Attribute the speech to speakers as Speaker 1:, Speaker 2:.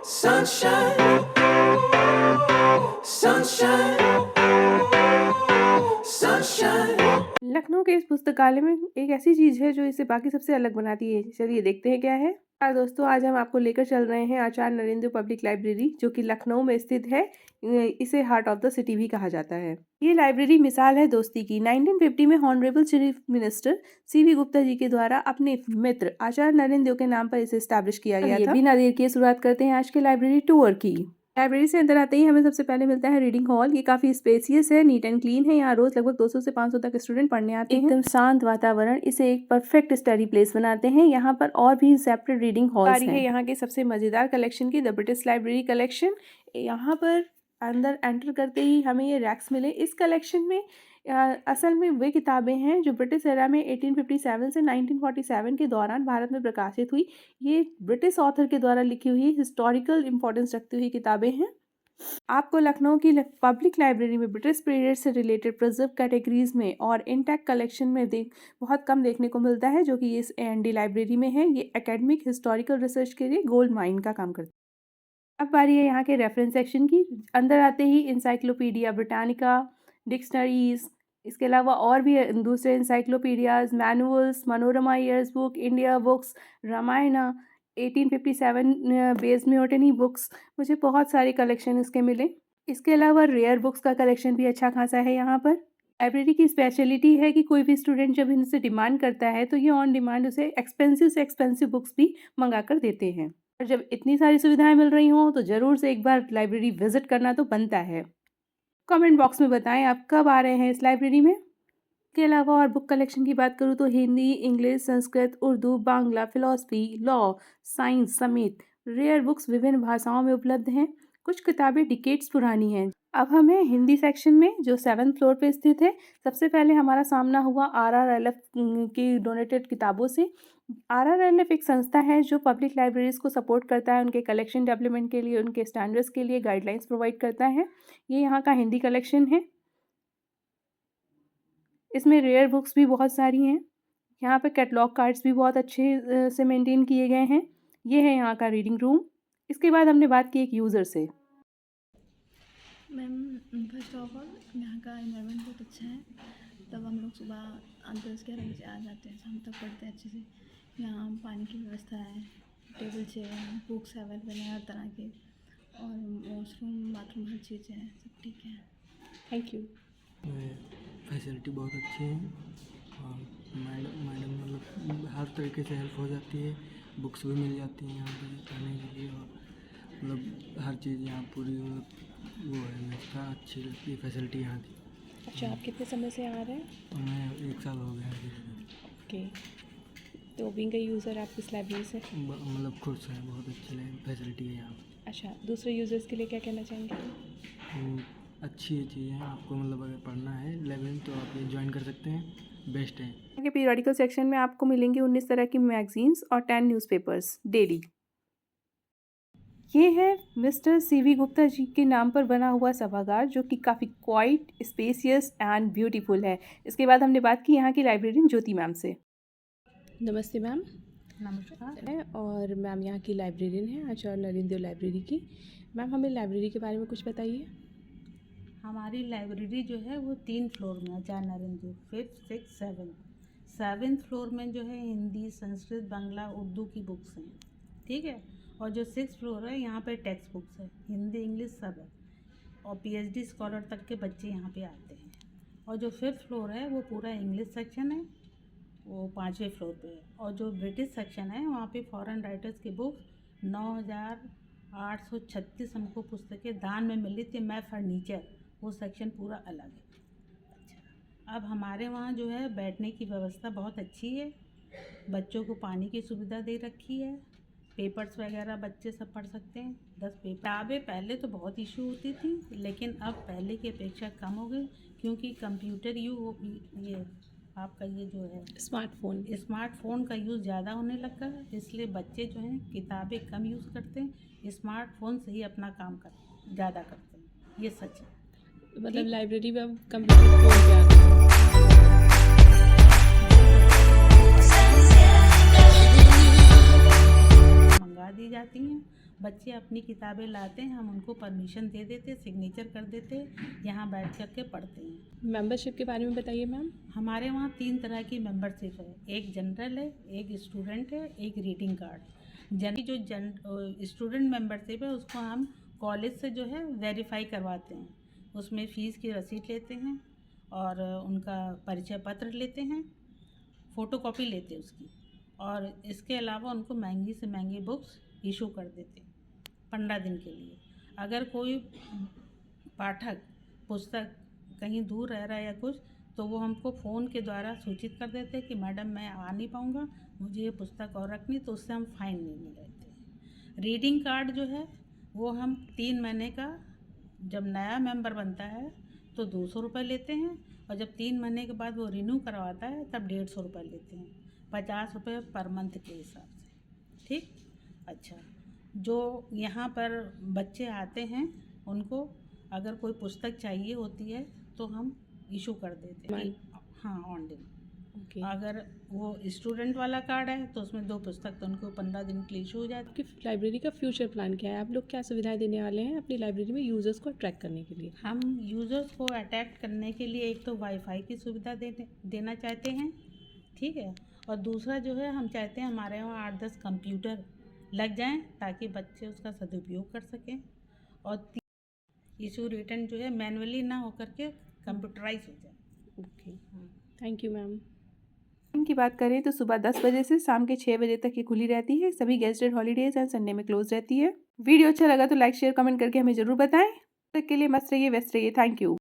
Speaker 1: Sunshine, sunshine, sunshine.
Speaker 2: Lucknow के इस पुस्तकालय में एक ऐसी चीज़ है जो इसे बाकी सबसे अलग बनाती है। चलिए देखते हैं क्या है। दोस्तों, आज हम आपको लेकर चल रहे हैं आचार्य नरेंद्र पब्लिक लाइब्रेरी, जो कि लखनऊ में स्थित है। इसे हार्ट ऑफ द सिटी भी कहा जाता है। ये लाइब्रेरी मिसाल है दोस्ती की। 1950 में honourable chief minister CV Gupta ji के द्वारा अपने मित्र आचार्य नरेंद्र देव के नाम पर इसे एस्टैब्लिश किया गया था। बिना देर किए शुरुआत करते हैं आज के लाइब्रेरी टूर की। लाइब्रेरी से अंदर आते ही हमें सबसे पहले मिलता है रीडिंग हॉल। ये काफ़ी स्पेसियस है, नीट एंड क्लीन है। यहाँ रोज लगभग 200 से 500 तक स्टूडेंट पढ़ने आते हैं। एकदम शांत वातावरण इसे एक परफेक्ट स्टडी प्लेस बनाते हैं। यहाँ पर और भी सेपरेट रीडिंग हॉल्स हैं। यहाँ के सबसे मज़ेदार कलेक्शन की द ब्रिटिश लाइब्रेरी कलेक्शन। यहाँ पर अंदर एंटर करते ही हमें ये रैक्स मिले। इस कलेक्शन में असल में वे किताबें हैं जो ब्रिटिश एरा में 1857 से 1947 के दौरान भारत में प्रकाशित हुई। ये ब्रिटिश ऑथर के द्वारा लिखी हुई हिस्टोरिकल इंपॉर्टेंस रखती हुई किताबें हैं। आपको लखनऊ की पब्लिक लाइब्रेरी में ब्रिटिश पीरियड से रिलेटेड प्रिजर्व कैटेगरीज में और इंटैक्ट कलेक्शन में बहुत कम देखने को मिलता है, जो कि इस एएनडी लाइब्रेरी में है। ये एकेडमिक हिस्टोरिकल रिसर्च के लिए गोल्ड माइन का काम करता है। अब बारी है यहाँ के रेफरेंस सेक्शन की। अंदर आते ही इंसाइक्लोपीडिया ब्रिटानिका, डिक्शनरीज, इसके अलावा और भी दूसरे encyclopedias, manuals, Manorama years book, India books, Ramayana, 1857 based mutiny books. मुझे बहुत सारे कलेक्शन इसके मिले। इसके अलावा रेयर बुक्स का कलेक्शन भी अच्छा खासा है यहाँ पर। लाइब्रेरी की स्पेशलिटी है कि कोई भी स्टूडेंट जब इनसे डिमांड करता है तो ये ऑन डिमांड उसे एक्सपेंसिव से एक्सपेंसिव बुक्स भी मंगा कर देते हैं। और जब इतनी सारी सुविधाएं मिल रही हों तो ज़रूर से एक बार लाइब्रेरी विजिट करना तो बनता है। कमेंट बॉक्स में बताएं आप कब आ रहे हैं इस लाइब्रेरी में। के अलावा और बुक कलेक्शन की बात करूँ तो Hindi, English, Sanskrit, Urdu, Bangla, philosophy, law, science समेत रेयर बुक्स विभिन्न भाषाओं में उपलब्ध हैं। कुछ किताबें डिकेड्स पुरानी हैं। अब हमें हिंदी सेक्शन में, जो 7th फ्लोर पे स्थित है, सबसे पहले हमारा सामना हुआ RRLF की डोनेटेड किताबों से। RRLF एक संस्था है जो पब्लिक लाइब्रेरीज को सपोर्ट करता है, उनके कलेक्शन डेवलपमेंट के लिए, उनके स्टैंडर्ड्स के लिए गाइडलाइंस प्रोवाइड करता है। ये यहाँ का हिंदी कलेक्शन है। इसमें रेयर बुक्स भी बहुत सारी हैं। यहाँ पे कैटलॉग कार्ड्स भी बहुत अच्छे से मेंटेन किए गए हैं। ये है यहाँ का रीडिंग रूम। इसके बाद हमने बात की एक यूज़र से।
Speaker 3: मैम, फर्स्ट ऑफ ऑल यहाँ का इन्वायरमेंट बहुत अच्छा है। तब हम लोग सुबह 10-11 बजे आ जाते हैं, शाम तक पढ़ते हैं अच्छे से। यहाँ पानी की व्यवस्था है, टेबल चेयर है, बुक्स अवेलेबल हैं हर तरह के, और वॉशरूम, बाथरूम, हर चीज़ है, सब ठीक है।
Speaker 2: Thank you.
Speaker 4: फैसिलिटी बहुत अच्छी है और मैडम मतलब हर तरीके से हेल्प हो जाती है। बुक्स भी मिल जाती हैं यहाँ पे पढ़ने के लिए, और मतलब हर चीज़ यहाँ पूरी मतलब वो है व्यवस्था अच्छी लगती है, फैसिलिटी यहाँ की।
Speaker 2: अच्छा, आप कितने समय से आ रहे हैं?
Speaker 4: तो मैं 1 साल हो गया है।
Speaker 2: ओके, तो बीइंग अ यूज़र आप किस लाइब्रेरी से?
Speaker 4: मतलब खुश है, बहुत अच्छी फैसिलिटी है यहाँ।
Speaker 2: अच्छा, दूसरे यूज़र्स के लिए क्या कहना चाहेंगे?
Speaker 4: अच्छी चीज़ है। आपको मतलब अगर पढ़ना है लाइब्रेरी तो आप ये ज्वाइन कर सकते हैं, बेस्ट है।
Speaker 2: यहाँ के पीरियडिकल सेक्शन में आपको मिलेंगी 19 तरह की मैगजीन्स और 10 न्यूज़पेपर्स डेली। ये है मिस्टर सीवी गुप्ता जी के नाम पर बना हुआ सभागार, जो कि काफ़ी क्वाइट, स्पेसियस एंड ब्यूटीफुल है। इसके बाद हमने बात की यहाँ की लाइब्रेरियन ज्योति मैम से। नमस्ते मैम।
Speaker 5: नमस्कार।
Speaker 2: और मैम यहाँ की लाइब्रेरियन है आचार्य नरेंद्र देव लाइब्रेरी की। मैम, हमें लाइब्रेरी के बारे में कुछ बताइए।
Speaker 5: हमारी लाइब्रेरी जो है वो 3 फ्लोर में, आचार्य नरेंद्र देव, 5th, 6th, 7th। 7th floor में जो है हिंदी, संस्कृत, बांग्ला, उर्दू की बुक्स हैं, ठीक है। और जो 6th फ्लोर है यहाँ पे टेक्स्ट बुक्स है, हिंदी, इंग्लिश सब है। और PhD स्कॉलर तक के बच्चे यहाँ पे आते हैं। और जो 5th फ्लोर है वो पूरा इंग्लिश सेक्शन है, वो 5वें फ्लोर पे है। और जो ब्रिटिश सेक्शन है वहाँ पे फॉरेन राइटर्स की बुक्स 9836 हमको पुस्तकें दान में मिली थी। मैं फर्नीचर, वो सेक्शन पूरा अलग है। अच्छा, अब हमारे वहाँ जो है बैठने की व्यवस्था बहुत अच्छी है। बच्चों को पानी की सुविधा दे रखी है, पेपर्स वगैरह बच्चे सब पढ़ सकते हैं। 10 पेपर। किताबें पहले तो बहुत इशू होती थी, लेकिन अब पहले की अपेक्षा कम हो गई, क्योंकि कंप्यूटर ये आपका ये जो है स्मार्टफोन का यूज़ ज़्यादा होने लगा है। इसलिए बच्चे जो हैं किताबें कम यूज़ करते हैं, स्मार्टफोन से ही अपना काम ज़्यादा करते हैं। ये सच है।
Speaker 2: मतलब लाइब्रेरी में अब कंप्यूटर फोन पे आते हैं।
Speaker 5: मंगा दी जाती हैं बच्चे अपनी किताबें लाते हैं, हम उनको परमिशन दे देते, सिग्नेचर कर देते, यहाँ बैठ कर के पढ़ते हैं।
Speaker 2: मेंबरशिप के बारे में बताइए मैम।
Speaker 5: हमारे वहाँ 3 तरह की मेंबरशिप है, एक जनरल है, एक स्टूडेंट है, एक रीडिंग कार्ड। जो स्टूडेंट मेंबरशिप है उसको हम कॉलेज से जो है वेरीफाई करवाते हैं, उसमें फ़ीस की रसीद लेते हैं और उनका परिचय पत्र लेते हैं, फ़ोटोकॉपी लेते हैं उसकी, और इसके अलावा उनको महंगी से महंगी बुक्स इशू कर देते हैं 15 दिन के लिए। अगर कोई पाठक पुस्तक कहीं दूर रह रहा है या कुछ, तो वो हमको फ़ोन के द्वारा सूचित कर देते हैं कि मैडम मैं आ नहीं पाऊँगा, मुझे ये पुस्तक और रखनी, तो उससे हम फ़ाइन नहीं लेते हैं। रीडिंग कार्ड जो है वो हम 3 महीने का, जब नया मेंबर बनता है तो 200 रुपये लेते हैं, और जब 3 महीने के बाद वो रिन्यू करवाता है तब 150 रुपये लेते हैं, 50 रुपये पर मंथ के हिसाब से। ठीक, अच्छा, जो यहाँ पर बच्चे आते हैं उनको अगर कोई पुस्तक चाहिए होती है तो हम इशू कर देते हैं। हाँ, ऑन डिमांड।
Speaker 2: ओके।
Speaker 5: अगर वो स्टूडेंट वाला कार्ड है तो उसमें 2 पुस्तक तो उनको 15 दिन के लिए इशू हो जाती है।
Speaker 2: आपकी लाइब्रेरी का फ्यूचर प्लान क्या है? आप लोग क्या सुविधाएं देने वाले हैं अपनी लाइब्रेरी में यूज़र्स को अट्रैक्ट करने के लिए?
Speaker 5: हम यूज़र्स को अट्रैक्ट करने के लिए एक तो वाईफाई की सुविधा देना चाहते हैं, ठीक है, और दूसरा जो है हम चाहते हैं हमारे वहाँ 8-10 कंप्यूटर लग जाएं ताकि बच्चे उसका सदुपयोग कर सकें, और इशू रिटर्न जो है मैनुअली ना होकर के कंप्यूटराइज हो जाए।
Speaker 2: Okay, thank you ma'am. की बात करें तो सुबह 10 बजे से शाम के 6 बजे तक ये खुली रहती है। सभी गेस्टेड हॉलीडेज एंड संडे में क्लोज रहती है। वीडियो अच्छा लगा तो लाइक शेयर कमेंट करके हमें ज़रूर बताएं। तब तक के लिए मस्त रहिए, व्यस्त रहिए। Thank you.